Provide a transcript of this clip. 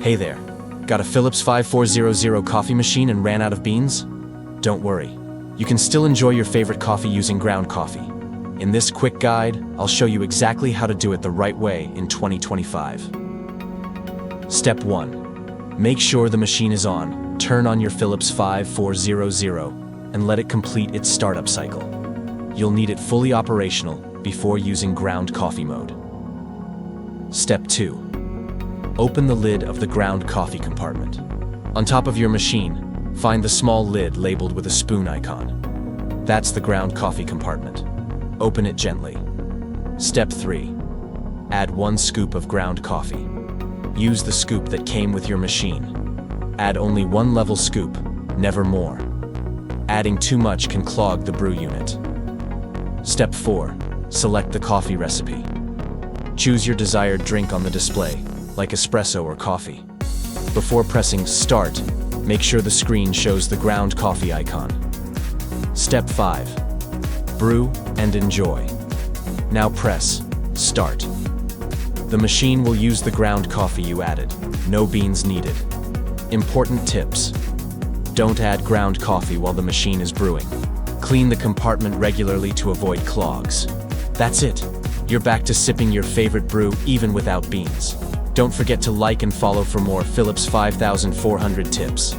Hey there, got a Philips 5400 coffee machine and ran out of beans? Don't worry, you can still enjoy your favorite coffee using ground coffee. In this quick guide, I'll show you exactly how to do it the right way in 2025. Step 1. Make sure the machine is on. Turn on your Philips 5400 and let it complete its startup cycle. You'll need it fully operational before using ground coffee mode. Step 2. Open the lid of the ground coffee compartment. On top of your machine, find the small lid labeled with a spoon icon. That's the ground coffee compartment. Open it gently. Step 3. Add 1 scoop of ground coffee. Use the scoop that came with your machine. Add only 1 level scoop, never more. Adding too much can clog the brew unit. Step 4. Select the coffee recipe. Choose your desired drink on the display, like espresso or coffee. Before pressing Start, make sure the screen shows the ground coffee icon. Step 5. Brew and enjoy. Now press Start. The machine will use the ground coffee you added. No beans needed. Important tips. Don't add ground coffee while the machine is brewing. Clean the compartment regularly to avoid clogs. That's it. You're back to sipping your favorite brew even without beans. Don't forget to like and follow for more Philips 5400 tips.